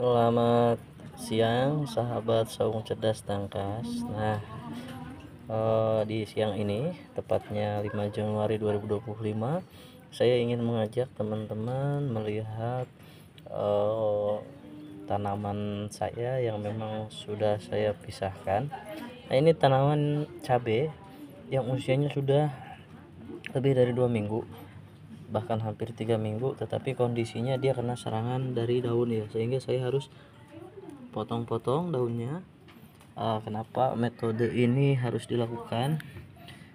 Selamat siang sahabat saung cerdas tangkas. Di siang ini tepatnya 5 Januari 2025, saya ingin mengajak teman-teman melihat tanaman saya yang memang sudah saya pisahkan. Nah, ini tanaman cabai yang usianya sudah lebih dari 2 minggu, bahkan hampir 3 minggu, tetapi kondisinya dia kena serangan dari daun ya, sehingga saya harus potong-potong daunnya. Kenapa metode ini harus dilakukan?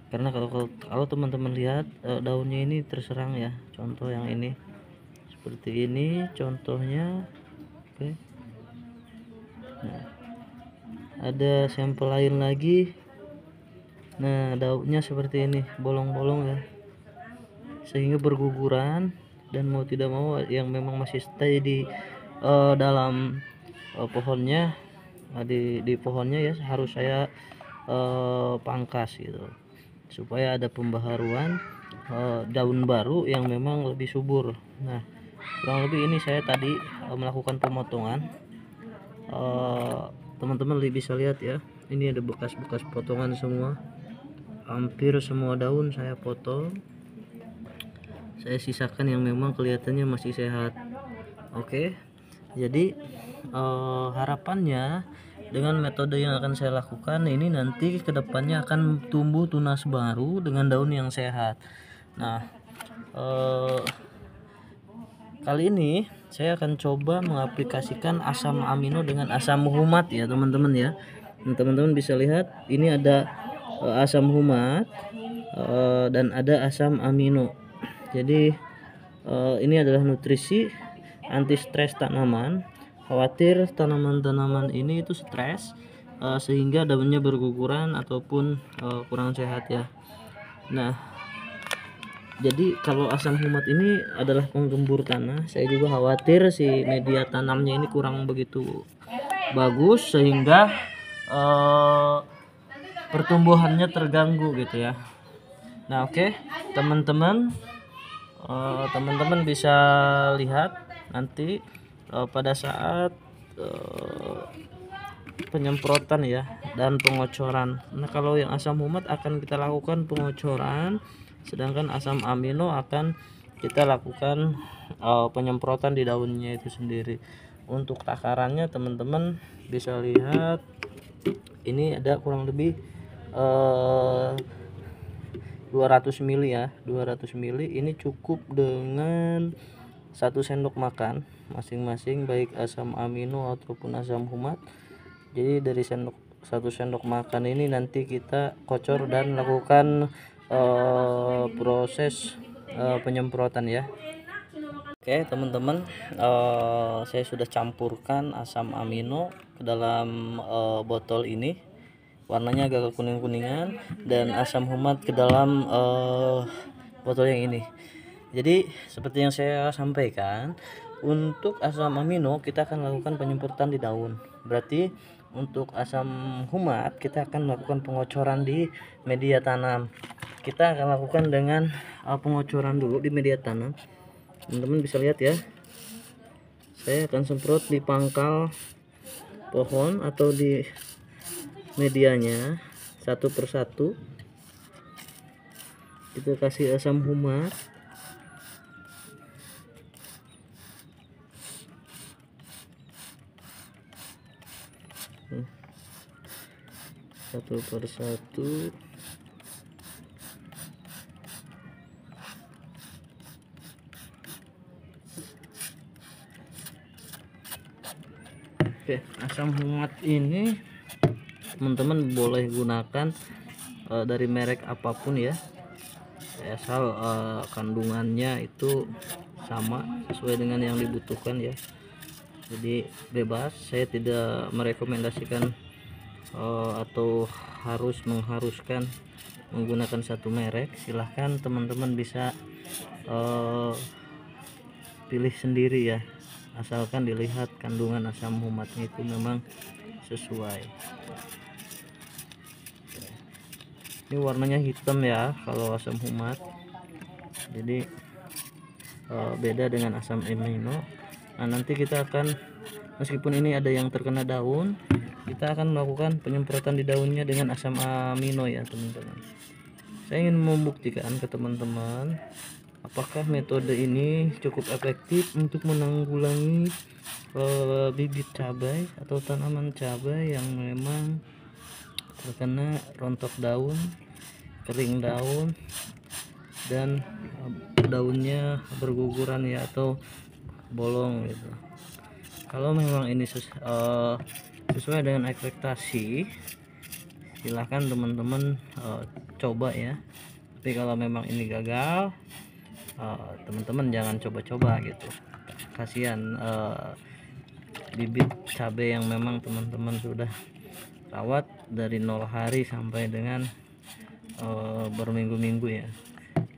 Karena kalau teman-teman lihat, daunnya ini terserang ya, contoh yang ini seperti ini contohnya. Oke. Nah, ada sampel lain lagi. Nah, daunnya seperti ini, bolong-bolong ya, sehingga berguguran, dan mau tidak mau yang memang masih stay di dalam pohonnya, di pohonnya ya, harus saya pangkas gitu, supaya ada pembaharuan daun baru yang memang lebih subur. Nah, kurang lebih ini saya tadi melakukan pemotongan. Teman-teman bisa lihat ya, ini ada bekas-bekas potongan semua, hampir semua daun saya potong. Saya sisakan yang memang kelihatannya masih sehat. Oke, jadi harapannya dengan metode yang akan saya lakukan ini, nanti kedepannya akan tumbuh tunas baru dengan daun yang sehat. Nah, kali ini saya akan coba mengaplikasikan asam amino dengan asam humat ya teman-teman ya. Teman-teman bisa lihat ini ada asam humat dan ada asam amino. Jadi ini adalah nutrisi anti stres tanaman. Khawatir tanaman-tanaman ini itu stres sehingga daunnya berguguran ataupun kurang sehat ya. Nah, jadi kalau asam humat ini adalah penggembur tanah. Saya juga khawatir si media tanamnya ini kurang begitu bagus, sehingga pertumbuhannya terganggu gitu ya. Nah, oke, teman-teman bisa lihat nanti pada saat penyemprotan ya dan pengocoran. Nah, kalau yang asam humat akan kita lakukan pengocoran, sedangkan asam amino akan kita lakukan penyemprotan di daunnya itu sendiri. Untuk takarannya teman-teman bisa lihat, ini ada kurang lebih 200 ml ya, 200 ml. Ini cukup dengan 1 sendok makan masing-masing, baik asam amino ataupun asam humat. Jadi dari 1 sendok makan ini nanti kita kocor dan lakukan proses penyemprotan ya. Oke teman-teman, saya sudah campurkan asam amino ke dalam botol ini, warnanya agak kuning-kuningan, dan asam humat ke dalam botol yang ini. Jadi seperti yang saya sampaikan, untuk asam amino kita akan lakukan penyemprotan di daun. Berarti untuk asam humat kita akan melakukan pengocoran di media tanam. Kita akan lakukan dengan pengocoran dulu di media tanam. Teman-teman bisa lihat ya, saya akan semprot di pangkal pohon atau di medianya satu persatu. Kita kasih asam humat. Satu persatu. Oke, asam humat ini teman-teman boleh gunakan dari merek apapun ya, asal kandungannya itu sama sesuai dengan yang dibutuhkan ya. Jadi bebas, saya tidak merekomendasikan atau mengharuskan menggunakan satu merek. Silahkan teman-teman bisa pilih sendiri ya, asalkan dilihat kandungan asam humatnya itu memang sesuai. Ini warnanya hitam ya kalau asam humat, jadi beda dengan asam amino. Nah, nanti kita akan meskipun ini ada yang terkena daun, kita akan melakukan penyemprotan di daunnya dengan asam amino ya teman-teman. Saya ingin membuktikan ke teman-teman apakah metode ini cukup efektif untuk menanggulangi bibit cabai atau tanaman cabai yang memang terkena rontok daun, kering daun, dan daunnya berguguran ya atau bolong gitu. Kalau memang ini sesuai dengan ekspektasi, silahkan teman-teman coba ya. Tapi kalau memang ini gagal, teman-teman jangan coba-coba gitu. Kasihan bibit cabai yang memang teman-teman sudah rawat dari 0 hari sampai dengan berminggu-minggu ya.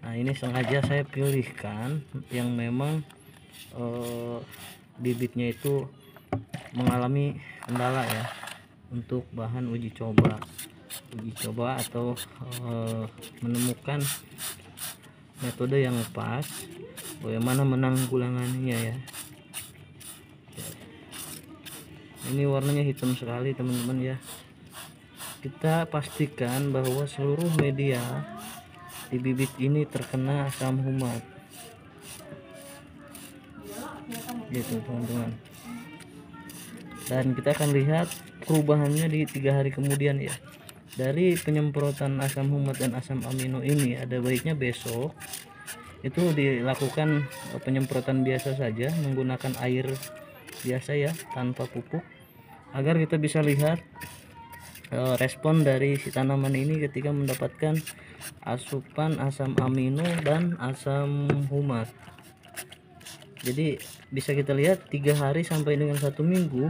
Nah, ini sengaja saya pilihkan yang memang bibitnya itu mengalami kendala ya, untuk bahan uji coba atau menemukan metode yang pas bagaimana menanggulangannya ya. Ini warnanya hitam sekali teman-teman ya. Kita pastikan bahwa seluruh media di bibit ini terkena asam humat gitu teman-teman, dan kita akan lihat perubahannya di 3 hari kemudian ya. Dari penyemprotan asam humat dan asam amino ini, ada baiknya besok itu dilakukan penyemprotan biasa saja menggunakan air biasa ya, tanpa pupuk, agar kita bisa lihat respon dari si tanaman ini ketika mendapatkan asupan asam amino dan asam humat. Jadi bisa kita lihat 3 hari sampai dengan 1 minggu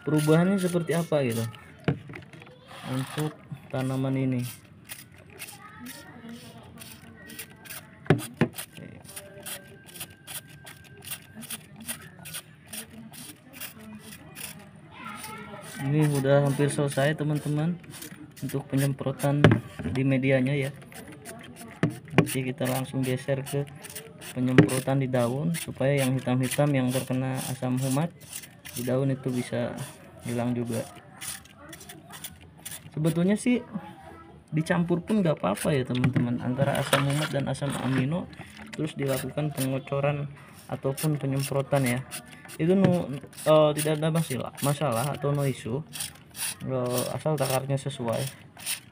perubahannya seperti apa gitu untuk tanaman ini. Ini udah hampir selesai teman-teman untuk penyemprotan di medianya ya. Nanti kita langsung geser ke penyemprotan di daun supaya yang hitam-hitam yang terkena asam humat di daun itu bisa hilang juga. Sebetulnya sih dicampur pun nggak apa-apa ya teman-teman, antara asam humat dan asam amino, terus dilakukan pengocoran ataupun penyemprotan ya. Itu tidak ada masalah atau no issue, asal takarnya sesuai.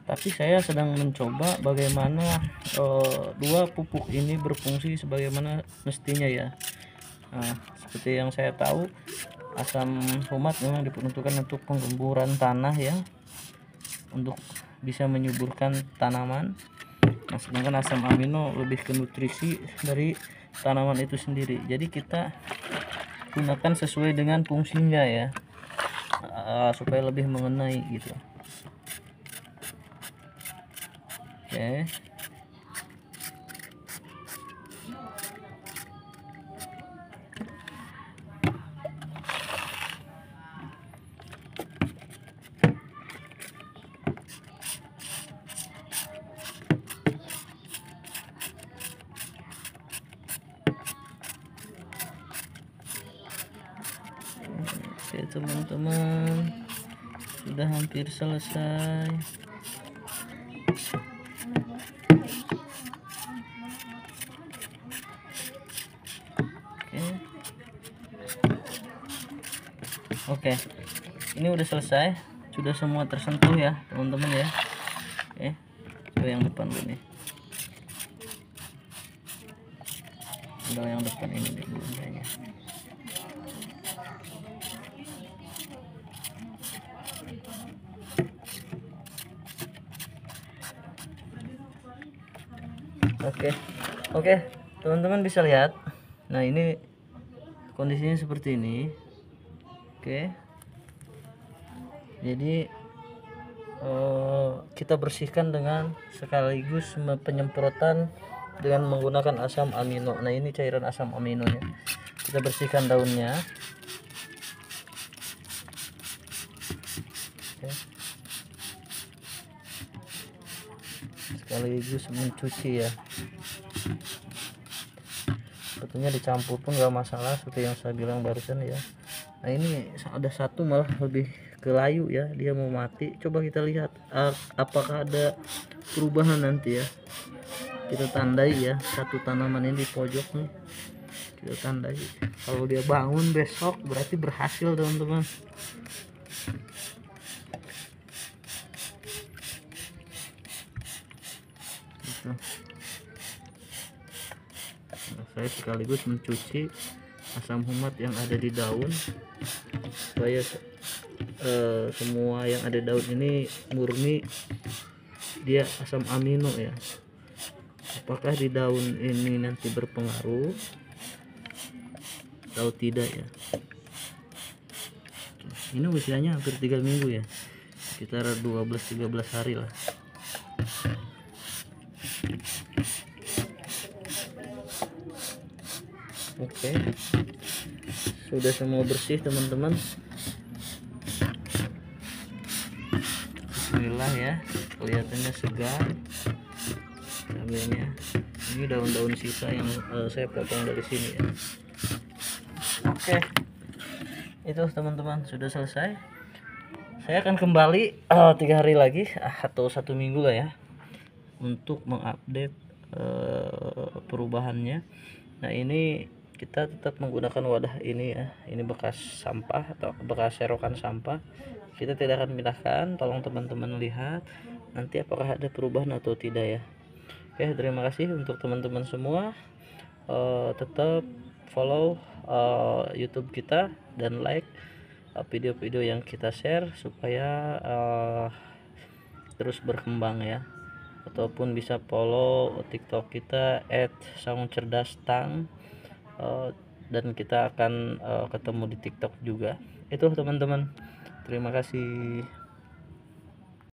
Tapi saya sedang mencoba bagaimana dua pupuk ini berfungsi sebagaimana mestinya ya. Nah, seperti yang saya tahu, asam humat memang diperuntukkan untuk penggemburan tanah ya, untuk bisa menyuburkan tanaman. Nah, sedangkan asam amino lebih ke nutrisi dari tanaman itu sendiri. Jadi kita gunakan sesuai dengan fungsinya ya, supaya lebih mengenai gitu. Oke. Oke teman-teman, sudah hampir selesai. Oke, ini udah selesai, sudah semua tersentuh ya teman-teman ya. Oke, coba yang depan dulu nih. Udah yang depan ini dulu kayaknya. Oke, teman-teman bisa lihat. Nah, ini kondisinya seperti ini. Oke, jadi kita bersihkan dengan sekaligus penyemprotan dengan menggunakan asam amino. Nah, ini cairan asam aminonya. Kita bersihkan daunnya. Oke. Sekaligus mencuci ya. Sebetulnya dicampur pun gak masalah seperti yang saya bilang barusan ya. Nah ini ada satu malah lebih ke layu ya, dia mau mati. Coba kita lihat apakah ada perubahan nanti ya. Kita tandai ya, satu tanaman ini di pojok nih, kita tandai. Kalau dia bangun besok berarti berhasil teman-teman. Gitu. Nah, saya sekaligus mencuci asam humat yang ada di daun supaya semua yang ada di daun ini murni dia asam amino ya. Apakah di daun ini nanti berpengaruh atau tidak ya. Ini usianya hampir 3 minggu ya, sekitar 12-13 hari lah. Oke, sudah semua bersih teman-teman. Bismillah ya, kelihatannya segar cabenya. Ini daun-daun sisa yang saya potong dari sini ya. Oke, itu teman-teman sudah selesai. Saya akan kembali 3 hari lagi atau 1 minggu lah ya, untuk mengupdate perubahannya. Nah ini kita tetap menggunakan wadah ini ya, ini bekas sampah atau bekas serokan sampah, kita tidak akan pindahkan. Tolong teman-teman lihat nanti apakah ada perubahan atau tidak ya. Oke, terima kasih untuk teman-teman semua. Tetap follow YouTube kita dan like video-video yang kita share supaya terus berkembang ya. Ataupun bisa follow TikTok kita @saungcerdastang, dan kita akan ketemu di TikTok juga. Itu teman-teman, terima kasih.